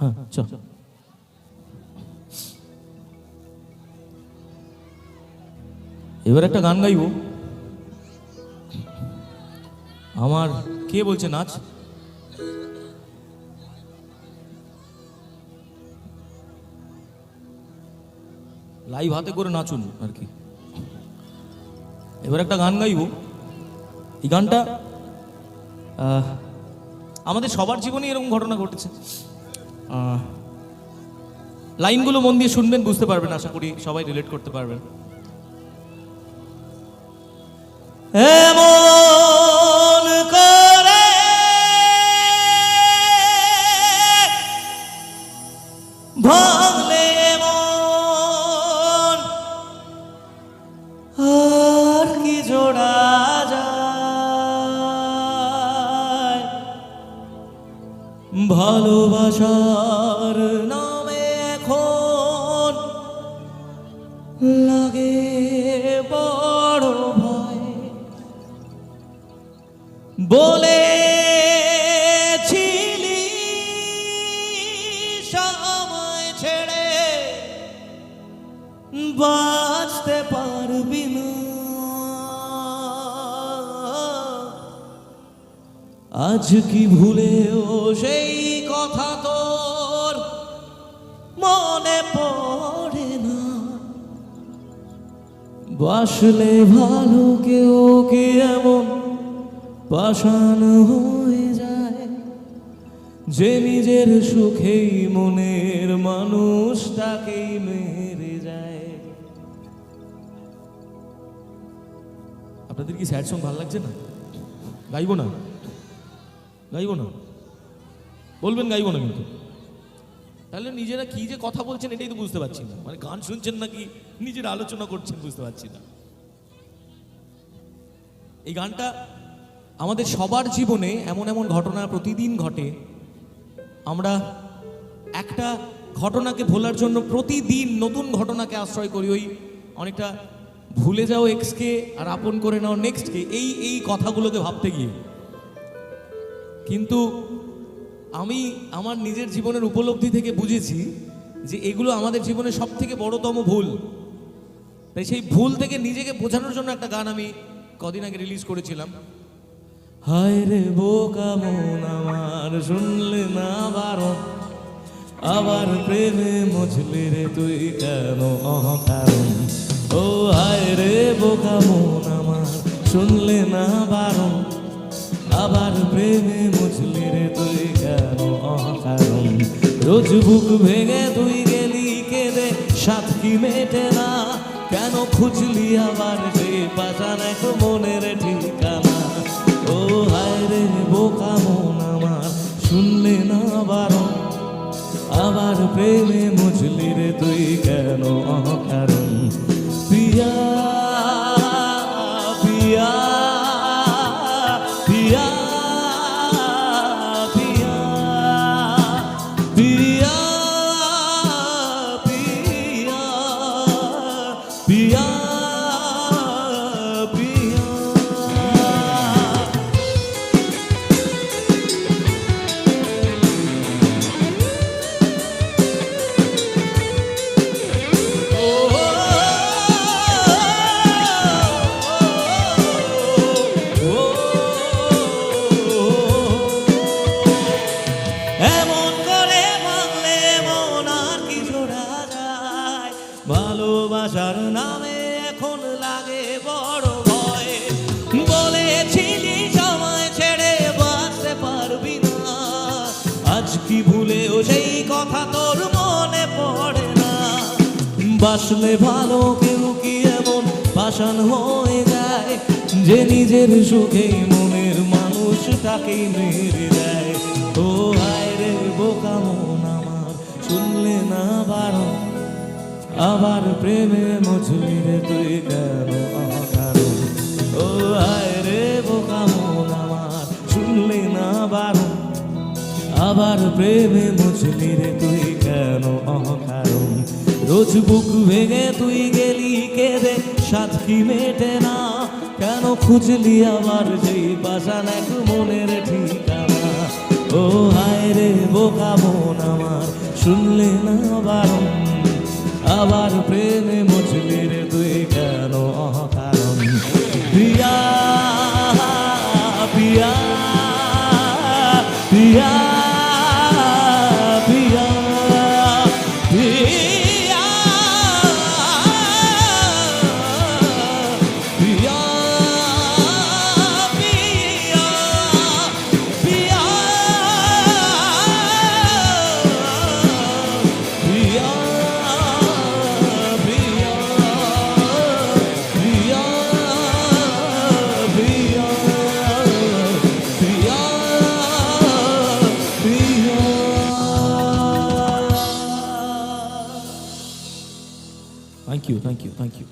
হ্যাঁ চল। এবার একটা গান গাইব। আমার কে বলছে নাচ? লাইভ হাতে করে নাচুন আর কি। এবার একটা গান গাইব। এই গানটা আমাদের সবার জীবনে এরকম ঘটনা ঘটেছে। লাইনগুলো মন দিয়ে শুনবেন, বুঝতে পারবেন, আশা করি সবাই রিলেট করতে পারবেন। এমন করে ভাঙলে মন আর কি জোড়া যায়, ভালোবাসার নামে এখন লাগে বড় ভয়। বলেছিলি সময় ছেড়ে বাঁচতে পারবি না, আজ কি ভুলেও সেই কথা তোর মনে পড়ে না। বাসলে ভালো কেউ কি এমন পাষাণ হয়ে যায়, যে নিজের সুখেই মনের মানুষটাকেই মেরে যায়। আপনাদের কি স্যাড সং ভালো লাগছে না? গাইবো না, গাইবো না বলবেন, গাইবো না কিন্তু। তাহলে নিজেরা কি যে কথা বলছেন এটাই তো বুঝতে পারছি না। মানে গান শুনছেন নাকি নিজের আলোচনা করছেন বুঝতে পারছি না। এই গানটা আমাদের সবার জীবনে এমন এমন ঘটনা প্রতিদিন ঘটে। আমরা একটা ঘটনাকে ভোলার জন্য প্রতিদিন নতুন ঘটনাকে আশ্রয় করি। ওই অনেকটা ভুলে যাও এক্সকে আর আপন করে নাও নেক্সটকে, এই কথাগুলোকে ভাবতে গিয়ে। কিন্তু আমি আমার নিজের জীবনের উপলব্ধি থেকে বুঝেছি যে এগুলো আমাদের জীবনের সব থেকে বড়তম ভুল। তাই সেই ভুল থেকে নিজেকে বোঝানোর জন্য একটা গান আমি কদিন আগে রিলিজ করেছিলাম। হায় রে বোকা মন আমার শুনলে না বারণ, আবার প্রেমে মজলি রে তুই কেন অকারণ। ও হায় রে বোকা মন আমার শুনলে না বারণ, আবার প্রেমে মজলি রে তুই কেন অকারণ। রোজ বুক ভেঙে তুই গেলি কেঁদে, সাত কি মেটে না, কেন খুঁজলি আবার সেই পাশান এক মনের ঠিকানা। ও হায় রে বোকা মন আমার শুনলে না বারণ, আবার প্রেমে মজলি রে তুই কেন অকারণ। প্রিয়া প্রিয়া প্রিয়া প্রিয়া প্রিয়া প্রিয়া প্রিয়া প্রিয়া। এমন করে ভাঙলে মন আর কি জোড়া যায়, ভালোবাসার নামে এখন লাগে বড় ভয়। বলেছিলি সময় ছেড়ে বাঁচতে পারবি না, আজ কি ভুলেও সেই কথা তোর মনে পড়ে না। বাসলে ভালো কেউ কি এমন পাষাণ হয়ে যায়, যে নিজের সুখেই মনের মানুষটাকেই মেরে দেয়। ও হায় রে বোকা মন আমার শুনলে না বারণ, আবার প্রেমে মজলি রে তুই কেন অকারণ। ও হায় রে বোকা মন আমার শুনলে না বারণ, আবার প্রেমে মজলি রে তুই কেন অকারণ। রোজ বুক ভেঙে তুই গেলি কেঁদে, সাত কি মেটে না, কেন খুঁজলি আবার সেই পাশান এক মনের ঠিকানা। ও হায় রে বোকা মন আমার শুনলে না বারণ, আবার প্রেমে মজলি রে তুই কেন অকারণ। প্রিয়া প্রিয়া প্রিয়া প্রিয়া প্রিয়া প্রিয়া Thank you, thank you, thank you.